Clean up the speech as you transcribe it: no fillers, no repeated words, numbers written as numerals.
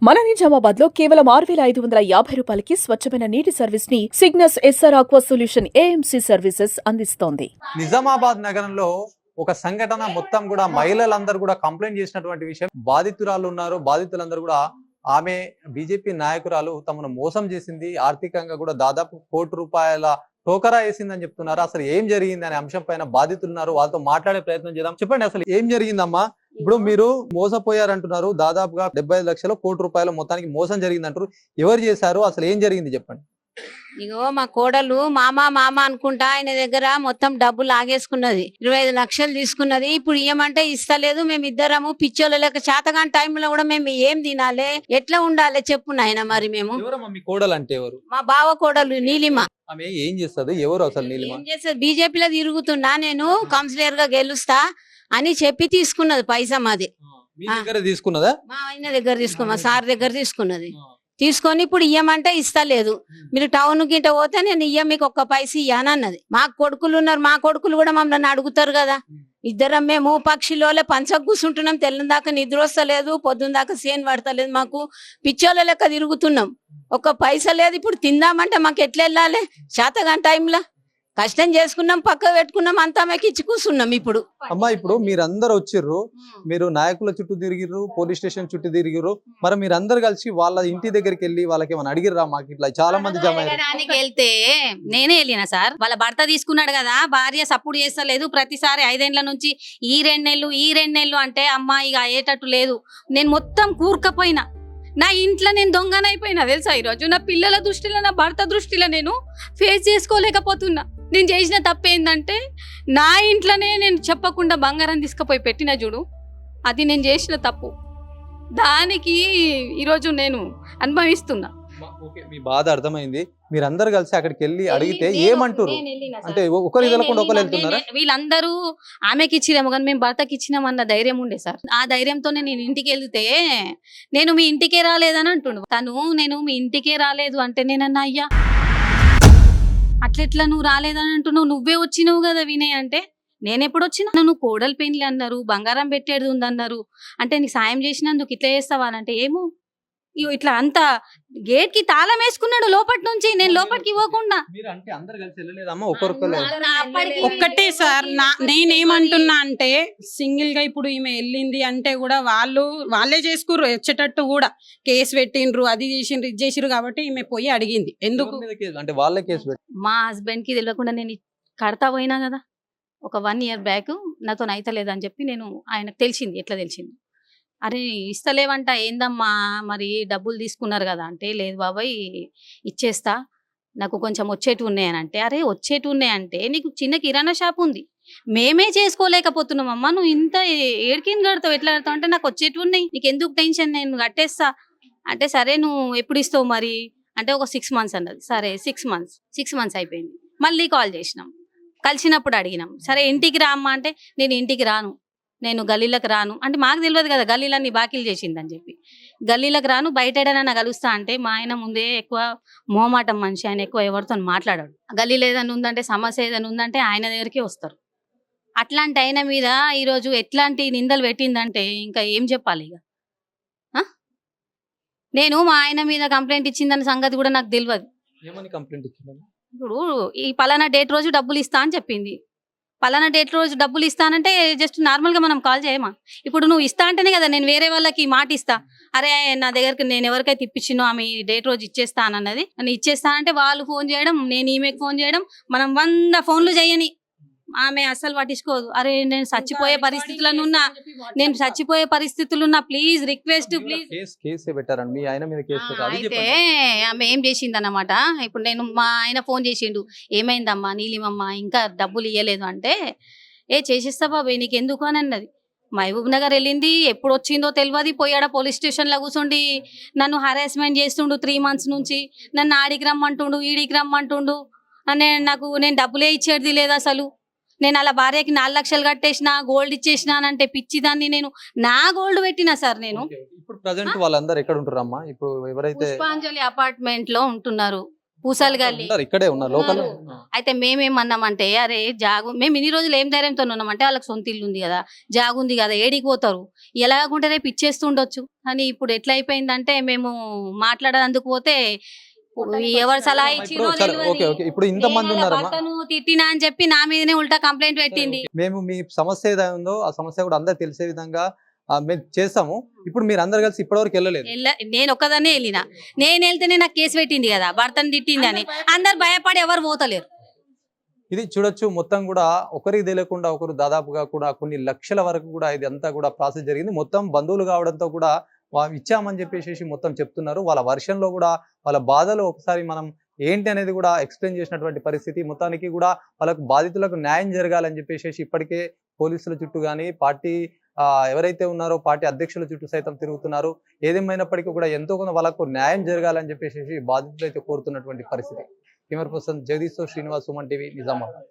మన నిజామాబాద్ లో కేవలం 6,550 రూపాయలకి స్వచ్ఛమైన నీటి సర్వీస్ ని Cygnus SR aqua solution AMC services అందిస్తోంది. నిజామాబాద్ నగరంలో ఒక సంఘటన మొత్తం కూడా మహిళలందరూ కూడా కంప్లైంట్ చేసినటువంటి విషయం. బాధితురాలు ఉన్నారు, బాధితులందరూ కూడా ఆమె బీజేపీ నాయకురాలు తమను మోసం చేసింది, ఆర్థికంగా కూడా దాదాపు ₹1,00,00,000 టోకరా వేసిందని చెప్తున్నారు. అసలు ఏం జరిగింది అనే అంశం పైన బాధితులు ఉన్నారు, వాళ్ళతో మాట్లాడే ప్రయత్నం చేద్దాం. చెప్పండి, అసలు ఏం జరిగిందమ్మా? ఇప్పుడు మీరు మోసపోయారంటున్నారు, దాదాపుగా 75 లక్షలు ₹1,00,00,000 మొత్తానికి మోసం జరిగిందంటారు. ఎవరు చేశారు, అసలు ఏం జరిగింది చెప్పండి. ఇగో మా కోడలు మామ అనుకుంటా ఆయన దగ్గర మొత్తం డబ్బులు లాగేసుకున్నది. 25 లక్షలు తీసుకున్నది. ఇప్పుడు ఇయ్యమంటే ఇస్తలేదు. మేము ఇద్దరము పిచ్చోళ్ళ లెక్క చేతగాని టైంలో కూడా మేము ఏం తినాలి, ఎట్లా ఉండాలి చెప్పు నాయన. మరి మేము మీ కోడలు అంటే ఎవరు? మా బావ కోడలు నీలిమ. ఆమె ఏం చేస్తుంది, ఎవరు అసలు నీలిమ? ఏం చేస్తుంది, బీజేపీలో తిరుగుతున్నా, నేను కౌన్సిలర్ గా గెలుస్తా అని చెప్పి తీసుకున్నది పైసా. మాది మీ దగ్గర తీసుకున్నదా? మా ఆయన దగ్గర మా సార్ దగ్గర తీసుకున్నది. తీసుకొని ఇప్పుడు ఇయ్యమంటే ఇస్తలేదు. మీరు టౌన్ గిట్ట పోతే నేను ఇయ్య, మీకు ఒక్క పైసా ఇయ్యానన్నది. మాకు కొడుకులు ఉన్నారు, మా కొడుకులు కూడా మమ్మల్ని అడుగుతారు కదా. ఇద్దరం మేము పక్షిలోలే పంచకు కూర్చుంటున్నాం. తెల్లని దాకా నిద్ర వస్తలేదు, పొద్దున్న దాకా సేన్ పడతలేదు. మాకు పిచ్చోళ్ళ లెక్క తిరుగుతున్నాం. ఒక్క పైసా లేదు. ఇప్పుడు తిందామంటే మాకు ఎట్లా వెళ్ళాలి? శాతగాని టైంలో కష్టం చేసుకున్నాం, పక్క పెట్టుకున్నాం, అంతా మాకు ఇచ్చి కూర్చున్నాం. ఇప్పుడు అమ్మా, ఇప్పుడు మీరందరూ వచ్చిర్రు, మీరు నాయకుల చుట్టూ తిరిగిర్రు, పోలీస్ స్టేషన్ చుట్టూ తిరిగిర్రు, మరి మీరందరు కలిసి వాళ్ళ ఇంటి దగ్గరికి వెళ్ళి వాళ్ళకి ఏమైనా అడిగిర్రా? మాకు ఇట్లా చాలా మంది జమ వెళ్తే నేనే వెళ్ళిన సార్. వాళ్ళ భర్త తీసుకున్నాడు కదా, భార్య సపోర్ట్ చేస్తలేదు. ప్రతిసారి 5 ఏళ్ల నుంచి ఈ 2 నెలలు అంటే అమ్మా ఇక అయ్యేటట్టు లేదు. నేను మొత్తం కూరుకపోయినా. నా ఇంట్లో నేను దొంగనైపోయినా తెలుసా. ఈరోజు నా పిల్లల దృష్టిలో, నా భర్త దృష్టిలో నేను ఫేస్ చేసుకోలేకపోతున్నా. నేను చేసిన తప్పు ఏంటంటే, నా ఇంట్లోనే నేను చెప్పకుండా బంగారం తీసుకుపోయి పెట్టిన చూడు, అది నేను చేసిన తప్పు. దానికి ఈరోజు నేను అనుభవిస్తున్నా. మీ బాధ అర్థమైంది. మీరందరూ కలిసి అక్కడికి వెళ్ళి అడిగితే ఏమంటారు? అంటే ఒకరు వెళ్ళకుండా ఒకరు వెళ్తున్నారా? వీళ్ళందరూ ఆమెకి ఇచ్చినాము కానీ మేము భర్తకి ఇచ్చినాం అన్న ధైర్యం ఉండే సార్. ఆ ధైర్యంతోనే నేను ఇంటికి వెళ్తే, నేను మీ ఇంటికే రాలేదని అంటుండు తను. నేను మీ ఇంటికే రాలేదు అంటే నేనన్నా అయ్యా అట్లెట్లా నువ్వు రాలేదని అంటున్నావు, నువ్వే వచ్చినావు కదా వినయ్ అంటే, నేనెప్పుడు వచ్చినా? నువ్వు కోడలు పెళ్లి అన్నారు, బంగారం పెట్టేది ఉందన్నారు, అంటే నీకు సాయం చేసినందుకు ఇట్లా చేస్తావా అంటే, ఏమో ఇట్లా అంతా గేట్ కి తాళం వేసుకున్నాడు లోపటి నుంచి. నేను లోపలికి ఇవ్వకుండా. ఒక్కటే సార్, నేనేమంటున్నా అంటే, సింగిల్ గా ఇప్పుడు ఈమె వెళ్ళింది అంటే కూడా వాళ్ళే చేసుకుర్రు. వచ్చేటట్టు కూడా కేసు పెట్టిండ్రు, అది చేసిండ్రు, ఇది చేసిర్రు. కాబట్టి ఈమె పోయి అడిగింది. ఎందుకు అంటే వాళ్ళే కేసు పెట్టి, మా హస్బెండ్ కి తెలియకుండా నేను కడతా పోయినా కదా. ఒక 1 ఇయర్ బ్యాక్ నాతో అయితలేదని చెప్పి నేను, ఆయనకు తెలిసింది. ఎట్లా తెలిసింది? అరే ఇస్తలేవంట, ఏందమ్మా మరి డబ్బులు తీసుకున్నారు కదా అంటే, లేదు బాబాయ్ ఇచ్చేస్తా, నాకు కొంచెం వచ్చేటి ఉన్నాయని అంటే, అరే వచ్చేటి ఉన్నాయంటే నీకు చిన్న కిరాణా షాప్ ఉంది, మేమే చేసుకోలేకపోతున్నామమ్మా, నువ్వు ఇంత ఏడికిని కడతావు, ఎట్లా కడతావు అంటే, నాకు వచ్చేటి ఉన్నాయి, నీకు ఎందుకు టెన్షన్, నేను కట్టేస్తా అంటే, సరే నువ్వు ఎప్పుడు ఇస్తావు మరి అంటే, ఒక 6 months అన్నది. సరే 6 months అయిపోయింది. మళ్ళీ కాల్ చేసినాం, కలిసినప్పుడు అడిగినాం, సరే ఇంటికి రామ్మా అంటే, నేను ఇంటికి రాను, నేను గల్లీలకు రాను అంటే, మాకు తెలియదు కదా గల్లీలన్నీ బాకీలు చేసిందని చెప్పి. గల్లీలకు రాను, బయట ఏదైనా కలుస్తా అంటే, మా ఆయన ముందే ఎక్కువ మోమాటం మనిషి, ఆయన ఎక్కువ ఎవరితో మాట్లాడాడు. గల్లీలో ఏదైనా ఉందంటే, సమస్య ఏదైనా ఉందంటే ఆయన దగ్గరికి వస్తారు. అట్లాంటి ఆయన మీద ఈరోజు ఎట్లాంటి నిందలు పెట్టిందంటే ఇంకా ఏం చెప్పాలి ఇక. నేను మా ఆయన మీద కంప్లైంట్ ఇచ్చిందన్న సంగతి కూడా నాకు తెలియదు. ఇప్పుడు ఈ పలానా డేట్ రోజు డబ్బులు ఇస్తా అని చెప్పింది. పలానా డేట్ రోజు డబ్బులు ఇస్తానంటే జస్ట్ నార్మల్గా మనం కాల్ చేయమా? ఇప్పుడు నువ్వు ఇస్తా అంటేనే కదా నేను వేరే వాళ్ళకి మాట ఇస్తా. అరే నా దగ్గరికి నేను ఎవరికైతే ఇప్పించినో ఆమె డేట్ రోజు ఇచ్చేస్తానన్నది, నేను ఇచ్చేస్తానంటే వాళ్ళు ఫోన్ చేయడం, నేను ఈమెకి ఫోన్ చేయడం, మనం 100 ఫోన్లు చేయని ఆమె అస్సలు పట్టించుకోదు. అరే నేను చచ్చిపోయే పరిస్థితులున్నా ప్లీజ్ రిక్వెస్ట్ ప్లీజ్. అయితే ఆమె ఏం చేసింది అన్నమాట. ఇప్పుడు నేను, మా ఆయన ఫోన్ చేసిండు, ఏమైందమ్మా నీలిమమ్మ ఇంకా డబ్బులు ఇయ్యలేదు అంటే, చేసేస్తా బాబాయ్ నీకు ఎందుకు అని అన్నది. మహబూబ్ నగర్ వెళ్ళింది, ఎప్పుడు వచ్చిందో తెలియదు. పోయాడ పోలీస్ స్టేషన్లో కూర్చుండి నన్ను హరాస్మెంట్ చేస్తుండు 3 months నుంచి. నన్ను ఆడికి రమ్మంటుండు, ఈడికి రమ్మంటుండు. నేను డబ్బులే ఇచ్చేది లేదు అసలు. నేను అలా భార్యకి 4 లక్షలు కట్టేసిన, గోల్డ్ ఇచ్చేసినానంటే పిచ్చిదాన్ని. నేను నా గోల్డ్ పెట్టినా సార్. నేను ఇప్పుడు ప్రెజెంట్ వాళ్ళందరూ ఎక్కడ ఉంటున్నారమ్మా? ఇప్పుడు ఎవరైతే పుష్పాంజలి అపార్ట్మెంట్ లో ఉంటున్నారు. పూసాలు గల్లి ఉన్నారు, ఇక్కడే ఉన్నారు లోకల్. అయితే మేమేమన్నామంటే అరే జాగు మేము ఇన్ని రోజులు ఏం ధైర్యంతో ఉన్నామంటే వాళ్ళకి సొంత ఇల్లు ఉంది కదా, జాగు ఉంది కదా, ఏడికి పోతారు, ఎలాగుంటే రేపు ఇచ్చేస్తుండొచ్చు అని. ఇప్పుడు ఎట్లా అయిపోయిందంటే మేము మాట్లాడేందుకు పోతే ఎవరు సలహా ఇచ్చిరో ఇప్పుడు సరే, తెలియదు. ఓకే ఓకే, ఇప్పుడు ఇంత మంది నేను వాళ్ళ ఉన్నారమ్మా. భర్తను తిట్టినా అని చెప్పి నా మీదనే ఉల్టా కంప్లైంట్ పెట్టింది. మేము మీ సమస్య ఏదైనా ఉందో ఆ సమస్య కూడా అందరికి తెలిసే విధంగా మేము చేస్తాము. ఇప్పుడు మీరు అందరు కలిసి ఇప్పటివరకు వెళ్ళలేదు. నేను ఒక్కదాన్నే వెళ్ళిన, నేను వెళ్తేనే నాకు కేసు పెట్టింది కదా, భర్తను తిట్టింది అని. అందరు భయపడి ఎవరు పోతలేరు. ఇది చూడొచ్చు, మొత్తం కూడా ఒకరికి తెలియకుండా ఒకరు దాదాపుగా కూడా కొన్ని లక్షల వరకు కూడా ఇది అంతా కూడా ప్రాసెస్ జరిగింది. మొత్తం బంధువులు కావడంతో కూడా ఇచ్చామని చెప్పేసి మొత్తం చెప్తున్నారు. వాళ్ళ వర్షంలో కూడా వాళ్ళ బాధలు ఒకసారి మనం ఏంటి అనేది కూడా ఎక్స్ప్లెయిన్ చేసినటువంటి పరిస్థితి. మొత్తానికి కూడా వాళ్ళకు బాధితులకు న్యాయం జరగాలని చెప్పేసి ఇప్పటికే పోలీసుల చుట్టూ కానీ పార్టీ ఎవరైతే ఉన్నారో పార్టీ అధ్యక్షుల చుట్టూ సైతం తిరుగుతున్నారు. ఏదేమైనప్పటికీ కూడా ఎంతో కొంత వాళ్ళకు న్యాయం జరగాలని చెప్పేసి బాధితులు అయితే కోరుతున్నటువంటి పరిస్థితి. కెమెరా పర్సన్ జగదీష్ తో శ్రీనివాస్, సుమన్ టీవీ, నిజామాబాద్.